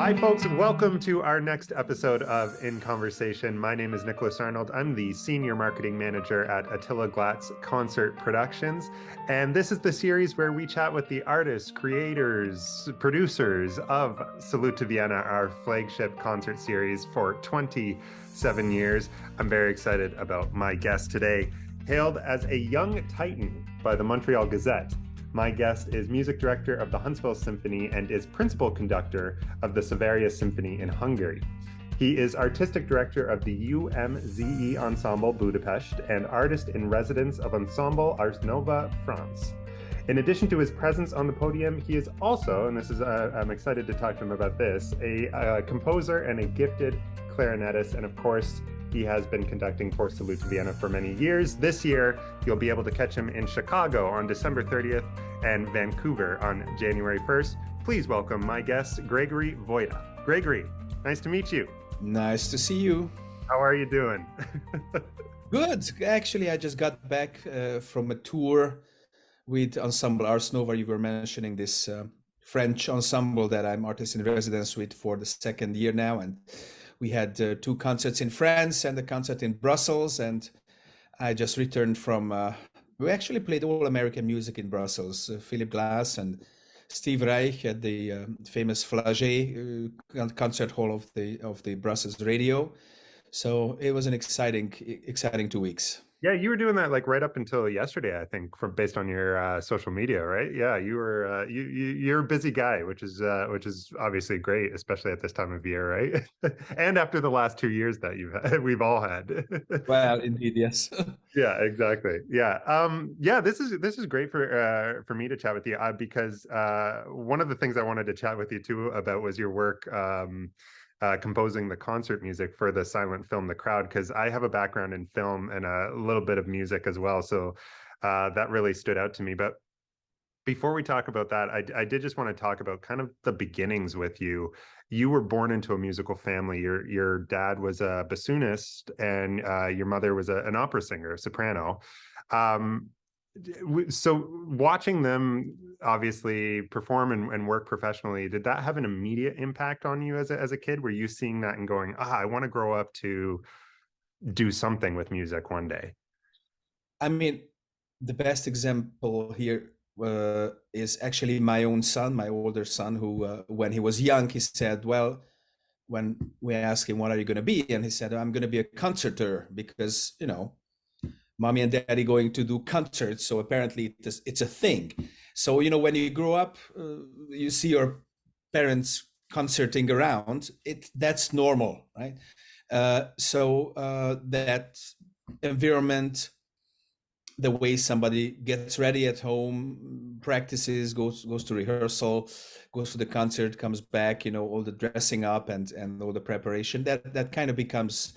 Hi, folks. Welcome to our next episode of In Conversation. My name is Nicholas Arnold. I'm the Senior Marketing Manager at Attila Glatz Concert Productions. And this is the series where we chat with the artists, creators, producers of Salute to Vienna, our flagship concert series for 27 years. I'm very excited about my guest today. Hailed as a young titan by the Montreal Gazette, my guest is music director of the Huntsville Symphony and is principal conductor of the Savaria Symphony in Hungary. He is artistic director of the UMZE Ensemble Budapest and artist in residence of Ensemble Ars Nova France. In addition to his presence on the podium, he is also, and this is I'm excited to talk to him about this, a composer and a gifted clarinetist, and of course, he has been conducting for Salute to Vienna for many years. This year, you'll be able to catch him in Chicago on December 30th and Vancouver on January 1st. Please welcome my guest, Gregory Vajda. Gregory, nice to meet you. Nice to see you. How are you doing? Good. Actually, I just got back from a tour with Ensemble Ars Nova. You were mentioning this French ensemble that I'm artist in residence with for the second year now. And we had two concerts in France and a concert in Brussels. And I just returned from, we actually played all American music in Brussels. Philip Glass and Steve Reich at the famous Flagey concert hall of the Brussels radio. So it was an exciting 2 weeks. Yeah, you were doing that like right up until yesterday, I think, based on your social media, right? Yeah, you were you're a busy guy, which is obviously great, especially at this time of year, right? And after the last 2 years that we've all had. Well, indeed, yes. Yeah, exactly. Yeah. Yeah, this is great for me to chat with you because one of the things I wanted to chat with you too about was your work composing the concert music for the silent film The Crowd, because I have a background in film and a little bit of music as well. So that really stood out to me. But before we talk about that, I did just want to talk about kind of the beginnings with you. You were born into a musical family. Your dad was a bassoonist and your mother was an opera singer, soprano. So watching them obviously perform and work professionally, did that have an immediate impact on you as a kid? Were you seeing that and going, I want to grow up to do something with music one day? I mean, the best example here is actually my own son, my older son, who when he was young, he said, well, when we asked him, what are you going to be? And he said, I'm going to be a concertor because, mommy and daddy going to do concerts. So apparently it's a thing. So, when you grow up, you see your parents concerting around, that's normal, right? So that environment, the way somebody gets ready at home, practices, goes to rehearsal, goes to the concert, comes back, all the dressing up and all the preparation, that kind of becomes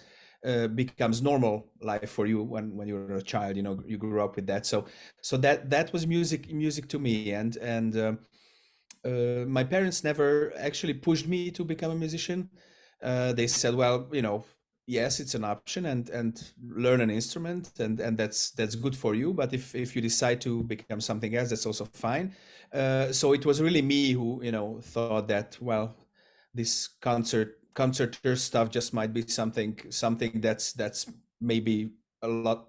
normal life for you when you're a child. You grew up with that. So that was music to me. And my parents never actually pushed me to become a musician. They said, well, yes, it's an option and learn an instrument and that's good for you. But if you decide to become something else, that's also fine. So it was really me who, thought that, well, this concerter stuff just might be something that's maybe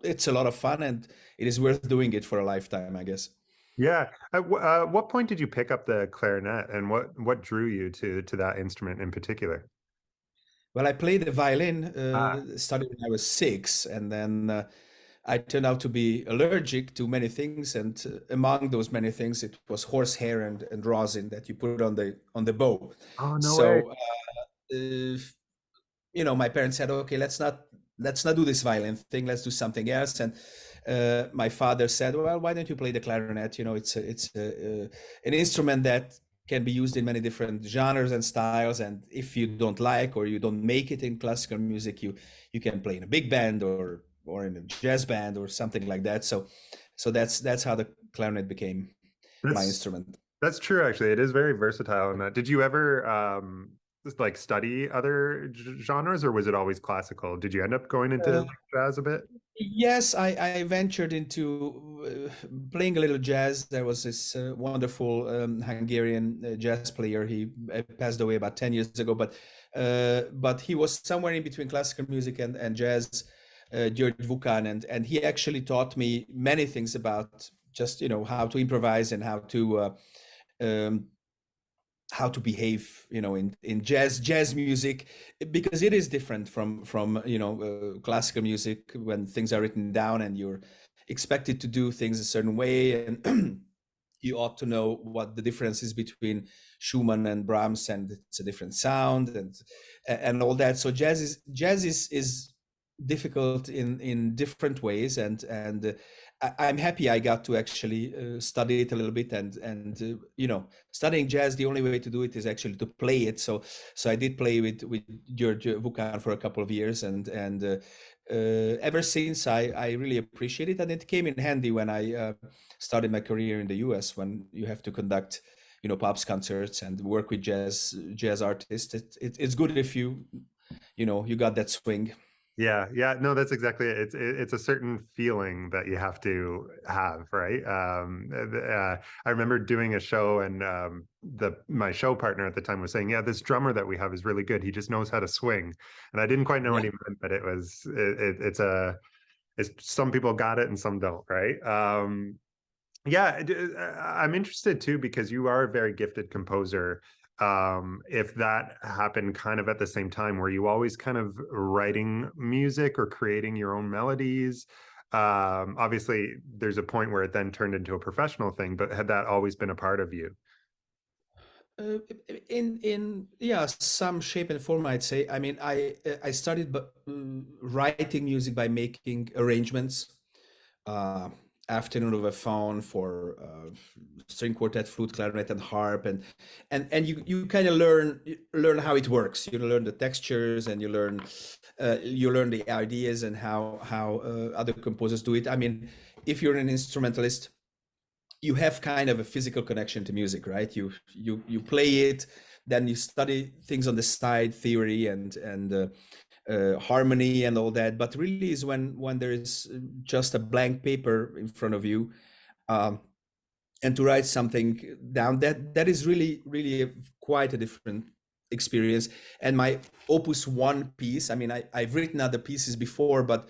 it's a lot of fun and it is worth doing it for a lifetime, I guess. Yeah. At what point did you pick up the clarinet, and what drew you to that instrument in particular? Well, I played the violin, started when I was 6, and then I turned out to be allergic to many things, and among those many things, it was horsehair and rosin that you put on the bow. Oh, no way. So, my parents said, "Okay, let's not do this violin thing. Let's do something else." And my father said, "Well, why don't you play the clarinet? It's an instrument that can be used in many different genres and styles. And if you don't like or you don't make it in classical music, you can play in a big band or in a jazz band or something like that." So that's how the clarinet became my instrument. That's true, actually. It is very versatile in that. Did you ever like study other genres, or was it always classical? Did you end up going into Uh, like, jazz a bit? Yes, I ventured into playing a little jazz. There was this wonderful Hungarian jazz player. He passed away about 10 years ago, but he was somewhere in between classical music and jazz, György Vukan, and he actually taught me many things about just how to improvise and um, how to behave in jazz music, because it is different from classical music, when things are written down and you're expected to do things a certain way, and you ought to know what the difference is between Schumann and Brahms, and it's a different sound, and all that. So jazz is difficult in different ways, and I'm happy I got to actually study it a little bit, and studying jazz, the only way to do it is actually to play it. So I did play with George Vukan for a couple of years, and ever since I really appreciate it, and it came in handy when I started my career in the US, when you have to conduct pops concerts and work with jazz artists. It's good if you got that swing. Yeah, yeah, no, that's exactly it. It's a certain feeling that you have to have, right? I remember doing a show, and the my show partner at the time was saying, "Yeah, this drummer that we have is really good. He just knows how to swing." And I didn't quite know what Yeah. he meant, but it's some people got it and some don't, right? Yeah, I'm interested too because you are a very gifted composer. If that happened kind of at the same time, were you always kind of writing music or creating your own melodies? Obviously, there's a point where it then turned into a professional thing, but had that always been a part of you? Uh, in yeah, some shape and form, I'd say. I mean, I started writing music by making arrangements. Uh, Afternoon of a Faun for string quartet, flute, clarinet, and harp, and you kind of learn how it works. You learn the textures, and you learn the ideas, and how other composers do it. I mean, if you're an instrumentalist, you have kind of a physical connection to music, right? You play it, then you study things on the side, theory and harmony and all that. But really is when there is just a blank paper in front of you, um, and to write something down, that is really quite a different experience. And my opus one piece, I mean, I've written other pieces before, but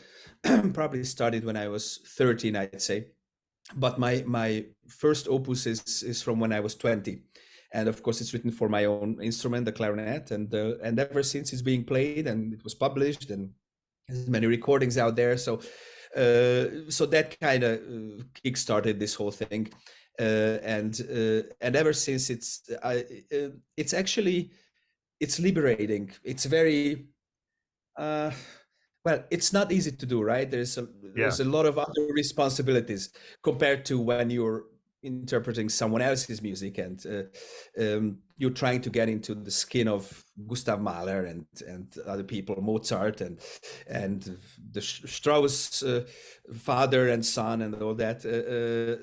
probably started when I was 13, I'd say. But my first opus is from when I was 20, and of course it's written for my own instrument, the clarinet, and ever since it's being played, and it was published, and there's many recordings out there. So that kind of kick-started this whole thing, and ever since it's actually it's liberating. It's very uh, well, it's not easy to do, right? Yeah. There's a lot of other responsibilities compared to when you're interpreting someone else's music, and you're trying to get into the skin of Gustav Mahler and other people, Mozart and the Strauss father and son and all that.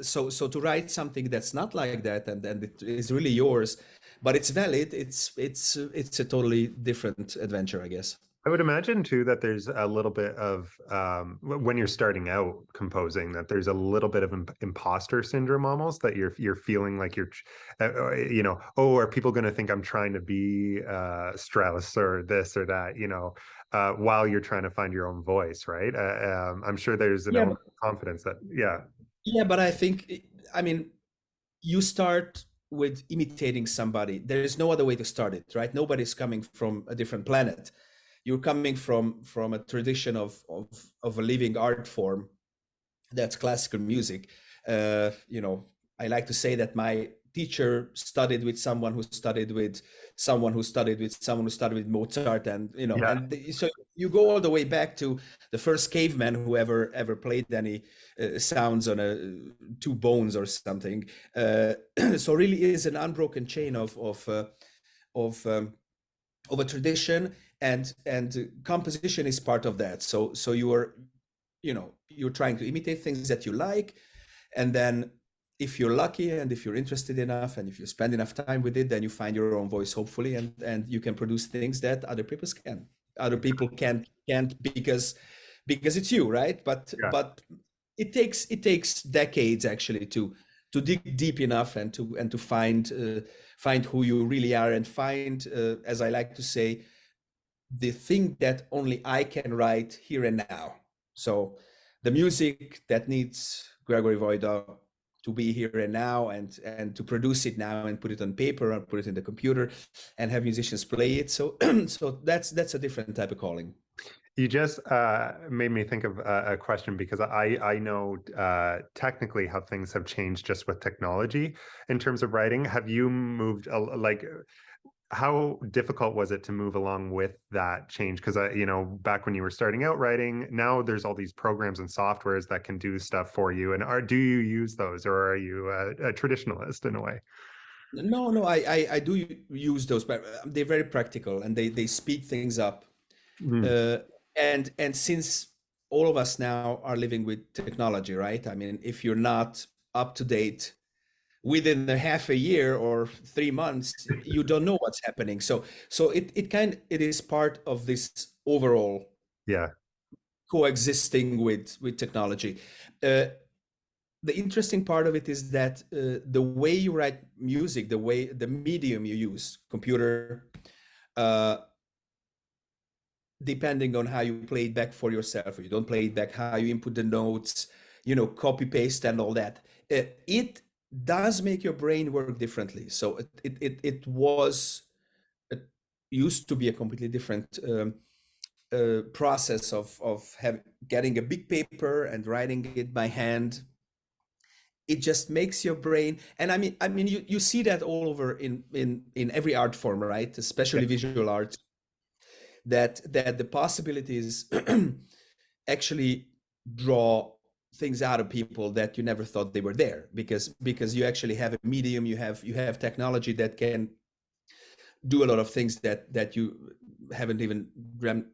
So to write something that's not like that, and it is really yours, but it's valid. It's a totally different adventure, I guess. I would imagine too that there's a little bit of when you're starting out composing, that there's a little bit of imposter syndrome almost, that you're feeling like oh, are people going to think I'm trying to be Strauss or this or that, while you're trying to find your own voice, right? I'm sure there's an Yeah, element of confidence that, yeah, yeah, but I think, I mean, you start with imitating somebody. There is no other way to start it, right? Nobody's coming from a different planet. You're coming from a tradition of a living art form, that's classical music. I like to say that my teacher studied with someone who studied with someone who studied with someone who studied with Mozart, yeah. so you go all the way back to the first caveman who ever played any sounds on two bones or something. So really is an unbroken chain of of a tradition, and composition is part of that. So you're trying to imitate things that you like, and then if you're lucky and if you're interested enough and if you spend enough time with it, then you find your own voice, hopefully, and you can produce things that other people can't because it's you, right? Yeah. But it takes decades actually to dig deep enough and to find who you really are, and find, as I like to say, the thing that only I can write here and now. So the music that needs Gregory Vajda to be here and now, and to produce it now and put it on paper or put it in the computer and have musicians play it. So so that's a different type of calling. You just made me think of a question, because I know technically how things have changed just with technology in terms of writing. Have you moved like how difficult was it to move along with that change? Because back when you were starting out writing, now there's all these programs and softwares that can do stuff for you. And do you use those, or are you a traditionalist in a way? No, I do use those, but they're very practical and they speed things up. Mm, Uh, and since all of us now are living with technology, right? I mean, if you're not up to date within a half a year or 3 months, you don't know what's happening. So it is part of this overall yeah, coexisting with technology. Uh, the interesting part of it is that the way you write music, the medium you use, computer, uh, depending on how you play it back for yourself, or you don't play it back, how you input the notes, copy paste and all that, it does make your brain work differently. So it used to be a completely different process of getting a big paper and writing it by hand. It just makes your brain, and I mean you see that all over in every art form, right? yeah, Especially visual art, that the possibilities actually draw things out of people that you never thought they were there, because you actually have a medium, you have technology that can do a lot of things that you haven't even dreamt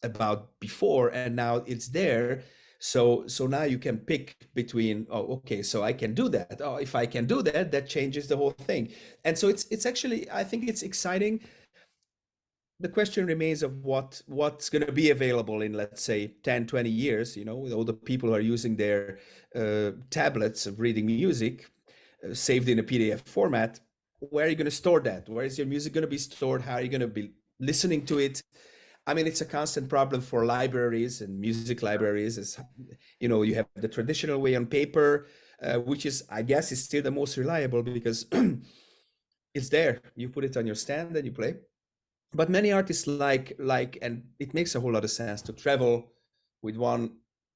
about before, and now it's there. So now you can pick between, oh, okay, so I can do that. Oh, if I can do that, that changes the whole thing. And so it's actually, I think it's exciting. The question remains of what's going to be available in, let's say, 10, 20 years, with all the people who are using their tablets of reading music, saved in a PDF format. Where are you going to store that? Where is your music going to be stored? How are you going to be listening to it? I mean, it's a constant problem for libraries and music libraries. Is you have the traditional way on paper, which is, I guess, is still the most reliable, because it's there. You put it on your stand and you play. But many artists like, and it makes a whole lot of sense to travel with one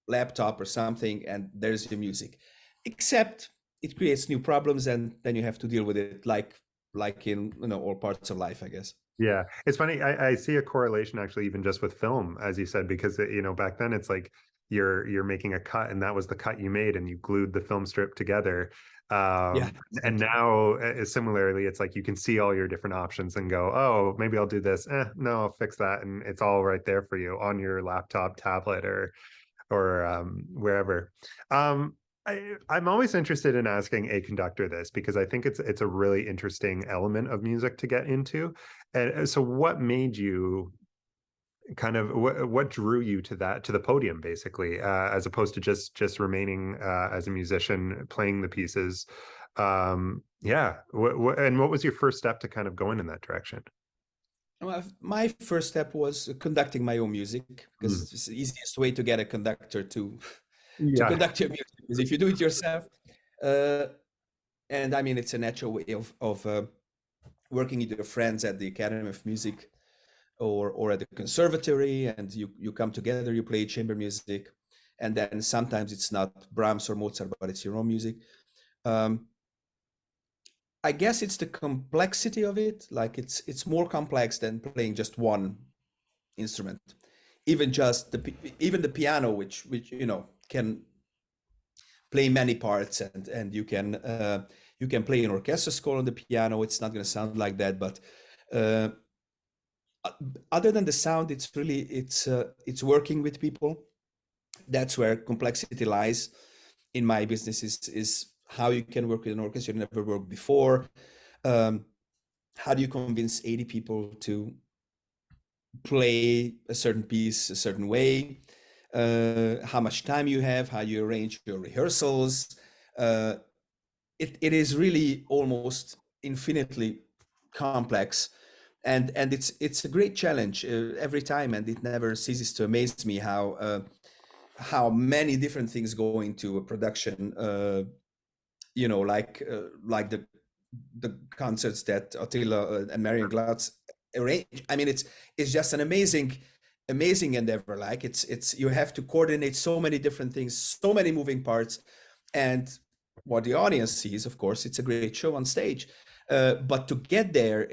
laptop or something, and there's your music. Except it creates new problems, and then you have to deal with it, like in all parts of life, I guess. yeah. It's funny. I see a correlation actually, even just with film, as you said, because back then it's like you're making a cut, and that was the cut you made, and you glued the film strip together. Yeah, And exactly. now, similarly, it's like you can see all your different options and go, oh, maybe I'll do this. No, I'll fix that, and it's all right there for you on your laptop, tablet, or wherever. I'm always interested in asking a conductor this, because I think it's a really interesting element of music to get into. And so, what made you kind of what drew you to the podium, basically, as opposed to just remaining as a musician playing the pieces? Yeah, and what was your first step to kind of going in that direction? Well, my first step was conducting my own music, Mm. because it's the easiest way to get a conductor to Yeah, conduct your music. Because if you do it yourself, uh, and I mean, it's a natural way of working with your friends at the Academy of Music, or at the conservatory, and you come together, you play chamber music, and then sometimes it's not Brahms or Mozart, but it's your own music. Um, I guess it's the complexity of it. Like, it's more complex than playing just one instrument. Even the piano, which can play many parts, and you can play an orchestra score on the piano. It's not going to sound like that, but uh, other than the sound, it's working with people. That's where complexity lies in my business, is how you can work with an orchestra you never worked before. Um, how do you convince 80 people to play a certain piece a certain way? How much time you have, how you arrange your rehearsals. Uh, it is really almost infinitely complex, and it's a great challenge every time, and it never ceases to amaze me how many different things go into a production. Like the concerts that Attila and Marian Glatz arrange. I mean, it's just an amazing endeavor. Like it's you have to coordinate so many different things, so many moving parts, and what the audience sees, of course, it's a great show on stage. But to get there,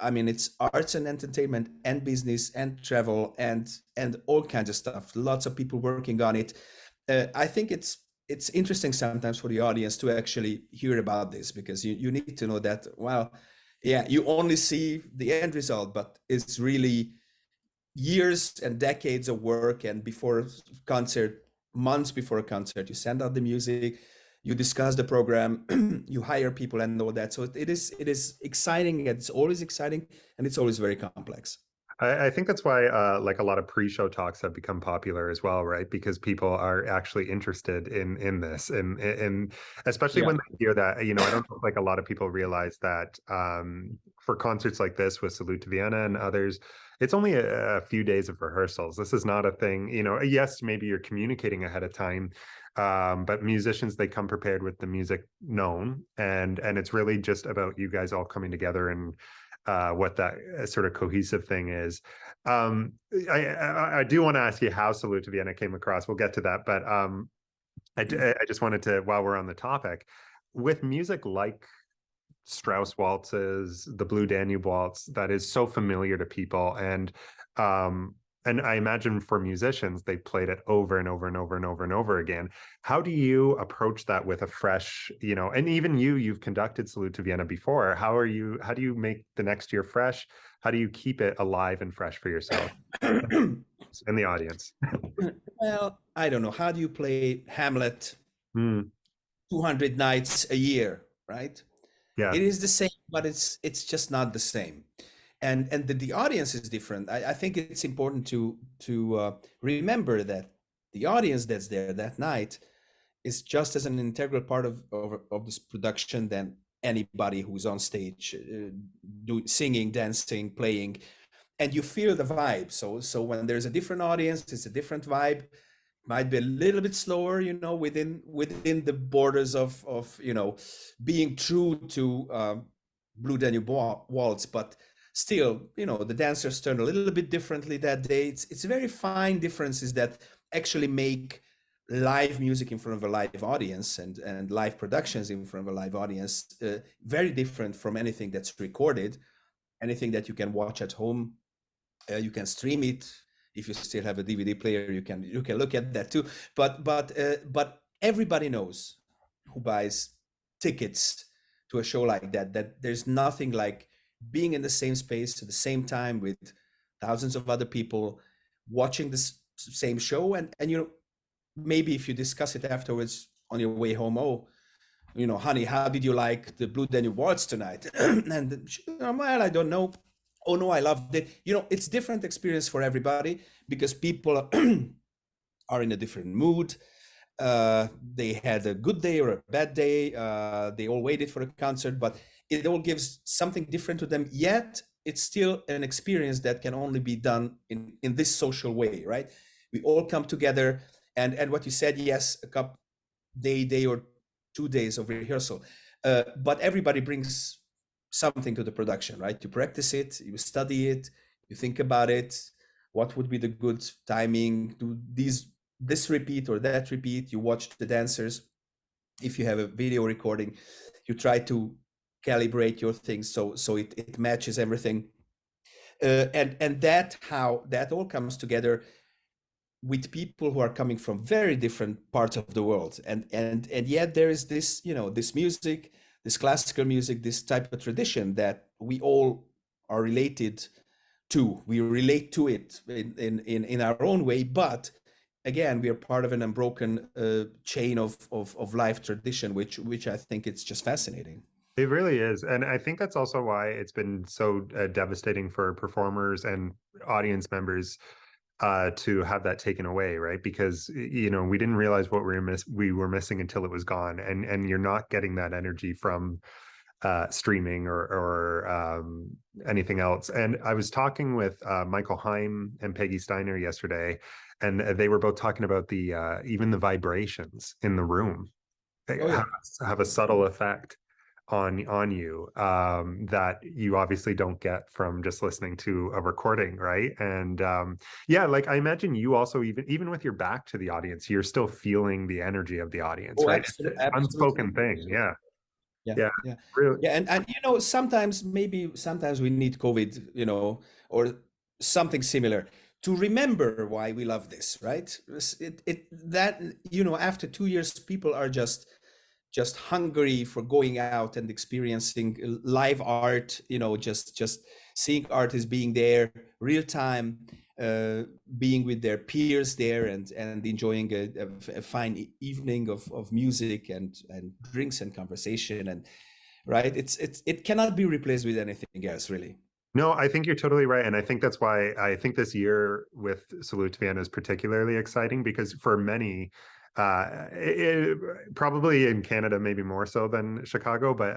I mean, it's arts and entertainment and business and travel and all kinds of stuff. Lots of people working on it. I think it's interesting sometimes for the audience to actually hear about this, because you need to know that, well, yeah, you only see the end result, but it's really years and decades of work. And before a concert, months before a concert, you send out the music, you discuss the program, you hire people and all that. So it is exciting. It's always exciting, and it's always very complex. I think that's why like a lot of pre-show talks have become popular as well, right? Because people are actually interested in this, and especially Yeah. when they hear that, I don't think like a lot of people realize that for concerts like this with Salute to Vienna and others, it's only a few days of rehearsals. This is not a thing, yes, maybe you're communicating ahead of time, but musicians, they come prepared with the music known, and it's really just about you guys all coming together and what that sort of cohesive thing is. I do want to ask you how Salute to Vienna came across. We'll get to that, but I just wanted to, while we're on the topic, with music like Strauss waltzes, the Blue Danube waltz, that is so familiar to people, um, and I imagine for musicians, they played it over and over and over and over and over again. How do you approach that with a fresh, and even you've conducted Salute to Vienna before. How do you make the next year fresh? How do you keep it alive and fresh for yourself and the audience? Well, I don't know. How do you play Hamlet Mm, 200 nights a year, right? yeah. It is the same, but it's just not the same. And the audience is different. I think it's important to remember that the audience that's there that night is just as an integral part of this production than anybody who's on stage, singing, dancing, playing, and you feel the vibe. So when there's a different audience, it's a different vibe. Might be a little bit slower, within the borders of being true to Blue Danube Waltz, but still, the dancers turn a little bit differently that day. It's very fine differences that actually make live music in front of a live audience and live productions in front of a live audience very different from anything that's recorded, anything that you can watch at home. You can stream it. If you still have a DVD player, you can look at that too. But everybody knows, who buys tickets to a show like that there's nothing like being in the same space at the same time with thousands of other people watching this same show. And maybe if you discuss it afterwards on your way home, oh, honey, how did you like the Blue Danube Waltz tonight? And well, I don't know. Oh no, I loved it. It's different experience for everybody, because people are in a different mood. They had a good day or a bad day. They all waited for a concert, but it all gives something different to them. Yet it's still an experience that can only be done in this social way, right? We all come together, and what you said, yes, a couple day or 2 days of rehearsal, but everybody brings something to the production, right? You practice it, you study it, you think about it. What would be the good timing? Do this repeat or that repeat? You watch the dancers. If you have a video recording, you try to calibrate your things so it matches everything. And that how that all comes together with people who are coming from very different parts of the world, and yet there is this this music, this classical music, this type of tradition that we all are related to. We relate to it in our own way, but again, we are part of an unbroken chain of life tradition, which I think it's just fascinating. It really is. And I think that's also why it's been so devastating for performers and audience members to have that taken away, right? Because we didn't realize what we were missing until it was gone, and you're not getting that energy from streaming or anything else. And I was talking with Michael Heim and Peggy Steiner yesterday, and they were both talking about the even the vibrations in the room Oh yeah. have a subtle effect on you that you obviously don't get from just listening to a recording, right? And yeah, like I imagine you also even with your back to the audience, you're still feeling the energy of the audience, Oh, right? It's an absolutely. unspoken thing. Yeah. Yeah, Yeah. yeah, Really. yeah. And sometimes we need COVID, or something similar to remember why we love this, right? That after 2 years, people are just hungry for going out and experiencing live art, just seeing artists being there real time, being with their peers there, and enjoying a fine evening of music and drinks and conversation, and right, it cannot be replaced with anything else, really. No, I think you're totally right. And I think that's why I think this year with Salute Vienna is particularly exciting because for many, probably in Canada, maybe more so than Chicago, but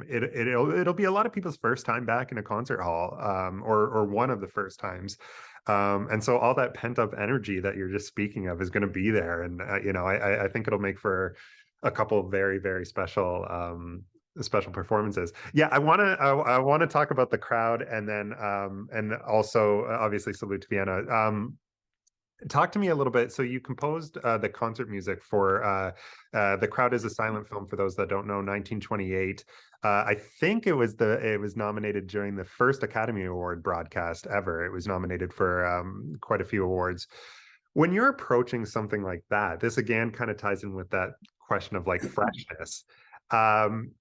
it'll be a lot of people's first time back in a concert hall, or one of the first times. And so all that pent up energy that you're just speaking of is going to be there. And, I think it'll make for a couple of very, very special performances. Yeah, I want to talk about the crowd and then and also obviously Salute to Vienna. Talk to me a little bit. So you composed the concert music for The Crowd is a Silent Film, for those that don't know, 1928. I think it was nominated during the first Academy Award broadcast ever. It was nominated for quite a few awards. When you're approaching something like that, this again kind of ties in with that question of like freshness. Um,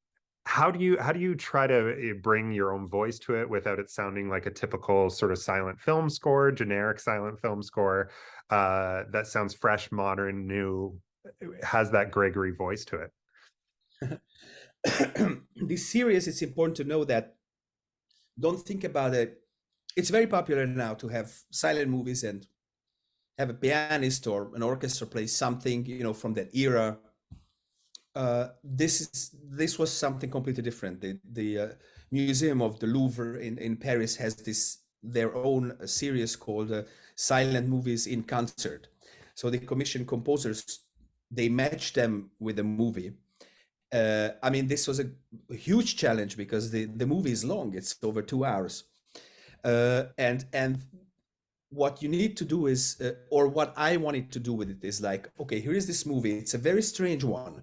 how do you try to bring your own voice to it without it sounding like a typical sort of silent film score, generic silent film score that sounds fresh, modern, new, has that Gregory voice to it? This series, it's important to know that, don't think about it. It's very popular now to have silent movies and have a pianist or an orchestra play something, from that era. This was something completely different. The Museum of the Louvre in Paris has their own series called Silent Movies in Concert. So they commission composers, they match them with a movie. I mean, this was a huge challenge because the movie is long. It's over 2 hours, and what you need to do is, or what I wanted to do with it is like, okay, here is this movie. It's a very strange one.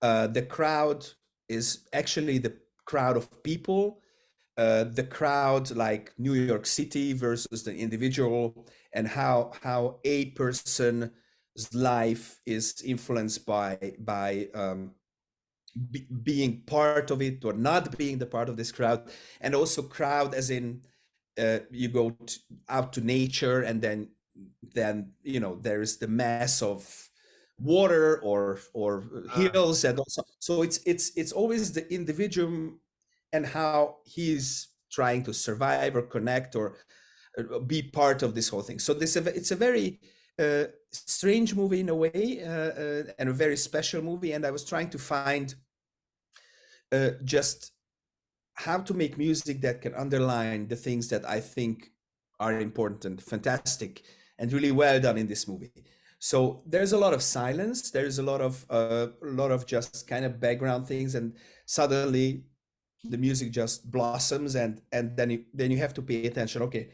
The crowd is actually the crowd of people, the crowd like New York City versus the individual, and how a person's life is influenced by being part of it or not being the part of this crowd. And also crowd as in, you go out to nature, and then there is the mass of water or hills, and also, so it's always the individual and how he's trying to survive or connect or be part of this whole thing. So it's a very strange movie in a way, and a very special movie, and I was trying to find just how to make music that can underline the things that I think are important and fantastic and really well done in this movie. So there's a lot of silence. There's a lot of just kind of background things, and suddenly the music just blossoms, and then you have to pay attention. Okay,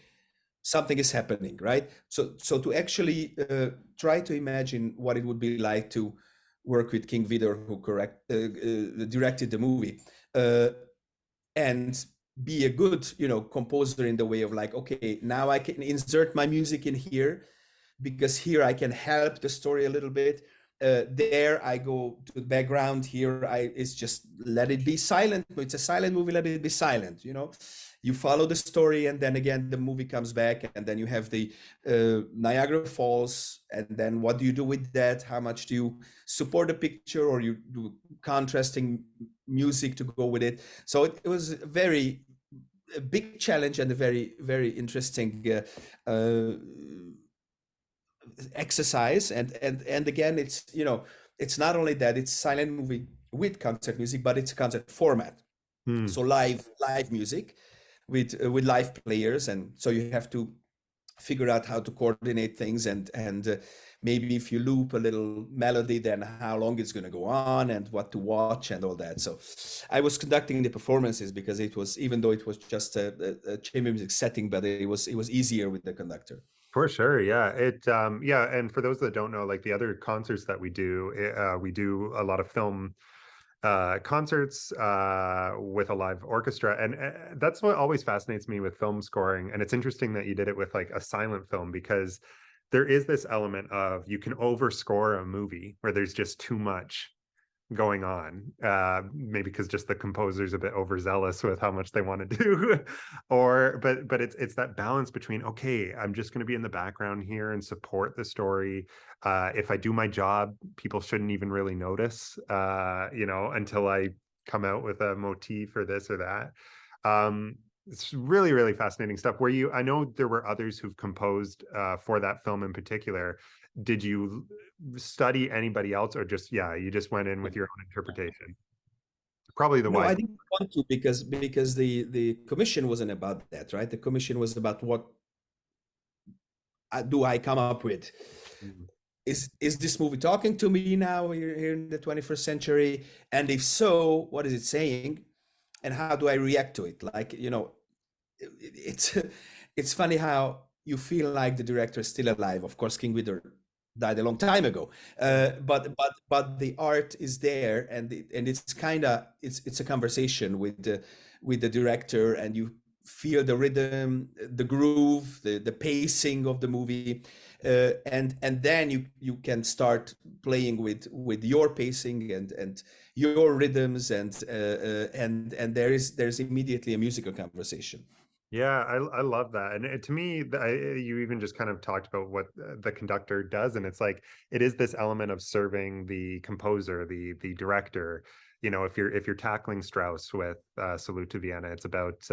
something is happening, right? So to actually try to imagine what it would be like to work with King Vidor, who directed the movie, and be a good composer in the way of like, okay, now I can insert my music in here because here I can help the story a little bit, there I go to the background. Here it's just let it be silent. It's a silent movie. Let it be silent. You follow the story, and then again the movie comes back, and then you have the Niagara Falls, and then what do you do with that? How much do you support the picture, or you do contrasting music to go with it? So it was a big challenge and a very, very interesting exercise. And again, it's not only that it's silent movie with concert music, but it's a concert format. Hmm. So live music with live players, and so you have to figure out how to coordinate things, and maybe if you loop a little melody, then how long it's going to go on and what to watch and all that. So I was conducting the performances because it was, even though it was just a chamber music setting, but it was easier with the conductor. For sure, yeah. Yeah, and for those that don't know, like the other concerts that we do a lot of film concerts with a live orchestra, and that's what always fascinates me with film scoring. And it's interesting that you did it with like a silent film, because there is this element of you can overscore a movie where there's just too much going on, maybe because just the composer's a bit overzealous with how much they want to do. But it's that balance between, okay, I'm just going to be in the background here and support the story. If I do my job, people shouldn't even really notice, until I come out with a motif or this or that. It's really, really fascinating stuff. I know there were others who've composed for that film in particular. Did you study anybody else, or just, yeah, you just went in with your own interpretation? Probably the No, wise. I didn't want to, because the commission wasn't about that, right? The commission was about what do I come up with. Mm. Is this movie talking to me now here in the 21st century? And if so, what is it saying? And how do I react to it? Like, it's it's funny how you feel like the director is still alive. Of course, King Vidor died a long time ago, but the art is there, and it's kind of it's a conversation with the director, and you feel the rhythm, the groove, the pacing of the movie, and then you can start playing with your pacing and your rhythms, and there's immediately a musical conversation. Yeah, I love that. And to me, you even just kind of talked about what the conductor does, and it's like it is this element of serving the composer, the director. If you're tackling Strauss with Salute to Vienna, it's about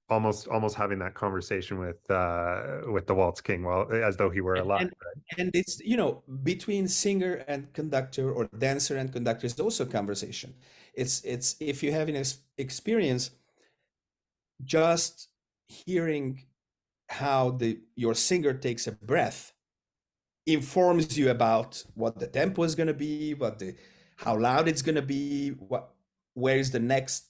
almost having that conversation with the Waltz King, well, as though he were and alive. and, and it's, between singer and conductor, or dancer and conductor, is also a conversation. It's if you have an experience, just hearing how your singer takes a breath informs you about what the tempo is going to be, how loud it's going to be, where is the next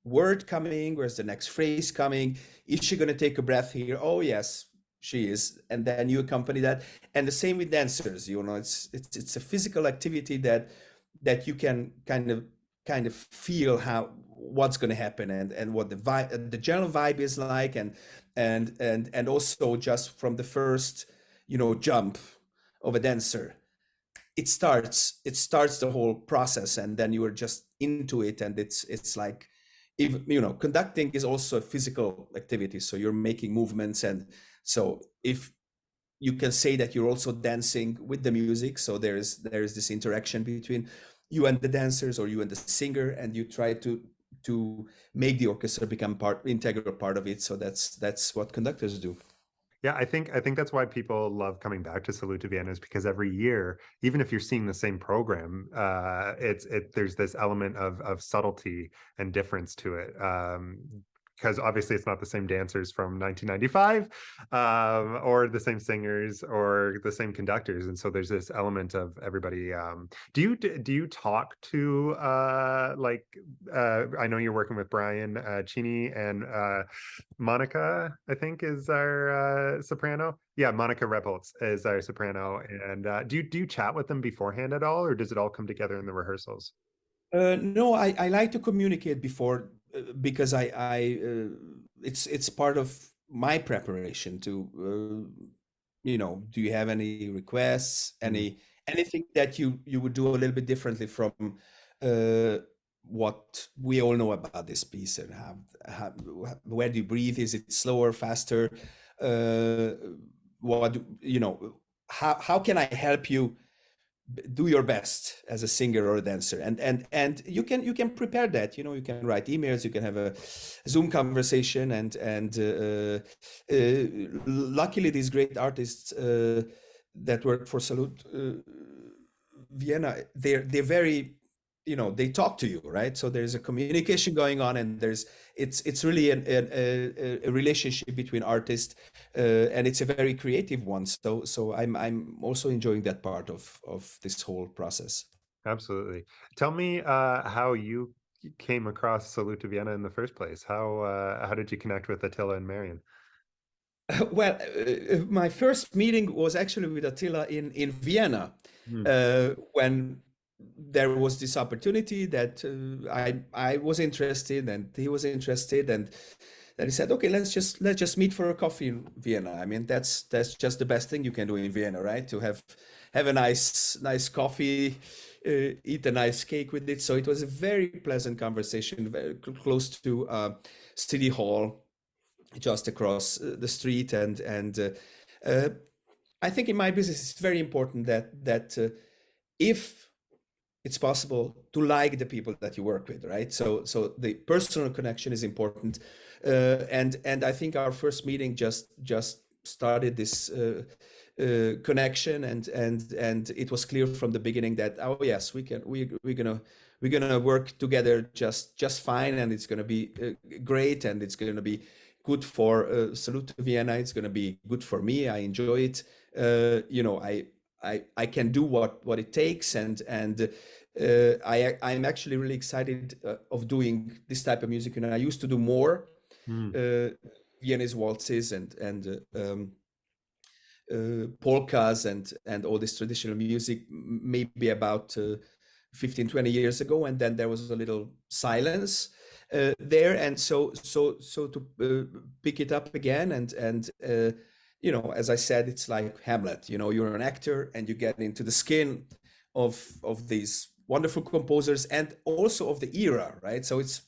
word coming, where's the next phrase coming, is she going to take a breath here? Oh yes, she is. And then you accompany that. And the same with dancers. It's a physical activity that you can kind of feel what's going to happen, and what the general vibe is like, and also just from the first jump of a dancer, it starts the whole process, and then you are just into it. And it's like, even conducting is also a physical activity, so you're making movements. And so if you can say that you're also dancing with the music, so there's this interaction between you and the dancers, or you and the singer, and you try to make the orchestra become integral part of it. So that's what conductors do. Yeah, I think that's why people love coming back to Salute to Vienna, is because every year, even if you're seeing the same program, there's this element of subtlety and difference to it. Because obviously it's not the same dancers from 1995, or the same singers or the same conductors, and so there's this element of everybody. Do you talk to I know you're working with Brian Cheney and Monica, I think, is our soprano. Yeah, Monica Rebholz is our soprano. And do you chat with them beforehand at all, or does it all come together in the rehearsals? No, I like to communicate before, because it's part of my preparation to, do you have any requests, Mm. anything that you would do a little bit differently from uh, what we all know about this piece, and how where do you breathe? Is it slower, faster? Uh, how can I help you do your best as a singer or a dancer? And you can prepare that. You can write emails, you can have a Zoom conversation, and luckily these great artists that work for Salute Vienna, they're very, they talk to you, right? So there's a communication going on, and it's really a relationship between artists, and it's a very creative one. So I'm also enjoying that part of this whole process. Absolutely. Tell me how you came across Salute to Vienna in the first place. How did you connect with Attila and Marion? Well, my first meeting was actually with Attila in Vienna, Hmm. when there was this opportunity that I was interested and he was interested, and then he said, "Okay, let's just meet for a coffee in Vienna." I mean, that's just the best thing you can do in Vienna, right? To have a nice coffee, eat a nice cake with it. So it was a very pleasant conversation, very close to City Hall, just across the street. And uh, I think in my business it's very important that if it's possible, to like the people that you work with, right? So the personal connection is important, and I think our first meeting just started this connection, and it was clear from the beginning that, oh yes, we're gonna work together just fine, and it's gonna be great, and it's gonna be good for Salute to Vienna. It's gonna be good for me. I enjoy it. I can do what it takes, I'm actually really excited of doing this type of music. And I used to do more Hmm. uh, Viennese waltzes and polkas and all this traditional music, maybe about 15, 20 years ago, and then there was a little silence there, and so to pick it up again, and as I said, it's like Hamlet. You're an actor and you get into the skin of these wonderful composers, and also of the era, right? So it's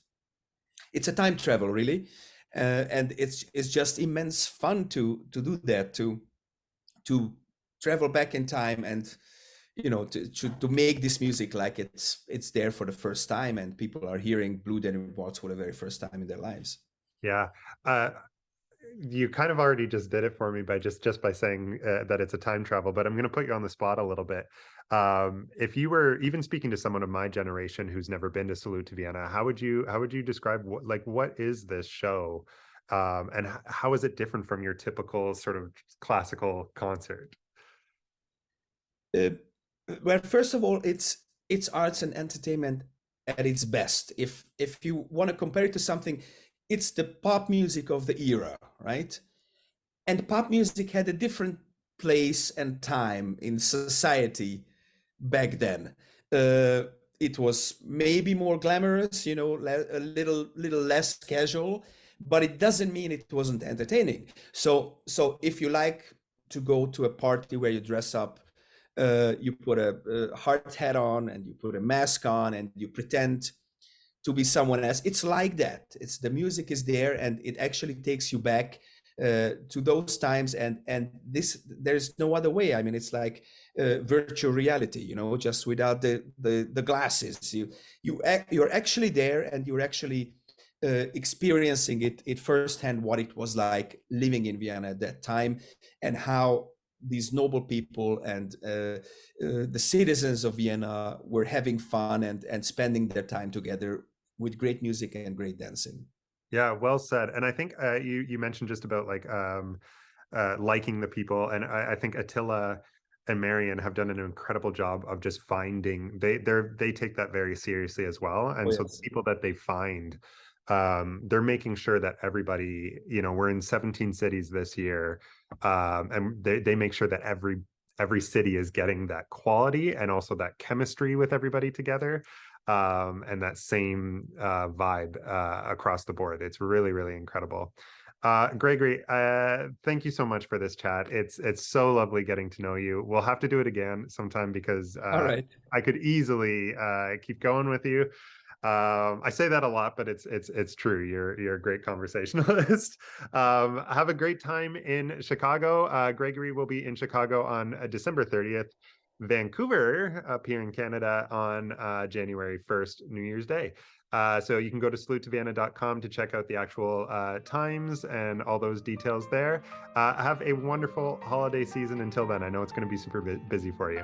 a time travel, really, and it's just immense fun to do that, to travel back in time, and to make this music like it's there for the first time, and people are hearing Blue Denim Waltz for the very first time in their lives. Yeah. Uh, you kind of already just did it for me by just by saying that it's a time travel, but I'm going to put you on the spot a little bit. If you were even speaking to someone of my generation who's never been to Salute to Vienna, how would you describe what is this show, and how is it different from your typical sort of classical concert? Uh, well, first of all, it's arts and entertainment at its best. If you want to compare it to something, it's the pop music of the era, right? And pop music had a different place and time in society back then. Uh, it was maybe more glamorous, a little less casual, but it doesn't mean it wasn't entertaining. So if you like to go to a party where you dress up, you put a hard hat on and you put a mask on and you pretend to be someone else. It's like that. It's the music is there, and it actually takes you back to those times. And this, there's no other way. I mean, it's like virtual reality, just without the glasses. You're actually there, and you're actually experiencing it firsthand, what it was like living in Vienna at that time, and how these noble people and the citizens of Vienna were having fun and spending their time together with great music and great dancing. Yeah, well said. And I think you mentioned just about liking the people, and I think Attila and Marion have done an incredible job of just finding they take that very seriously as well. Oh And so the yes. people that they find, they're making sure that everybody, we're in 17 cities this year, and they make sure that every city is getting that quality and also that chemistry with everybody together, and that same vibe across the board. It's really, really incredible. Gregory, thank you so much for this chat. It's so lovely getting to know you. We'll have to do it again sometime because All right. I could easily keep going with you. I say that a lot, but it's true. You're a great conversationalist. Have a great time in Chicago. Gregory will be in Chicago on December 30th. Vancouver up here in Canada on January 1st, New Year's Day. So you can go to salutetovienna.com to check out the actual times and all those details there. Have a wonderful holiday season until then. I know it's going to be super busy for you.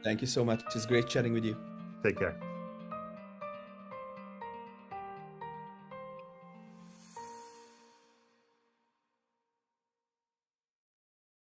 Thank you so much. It's great chatting with you. Take care.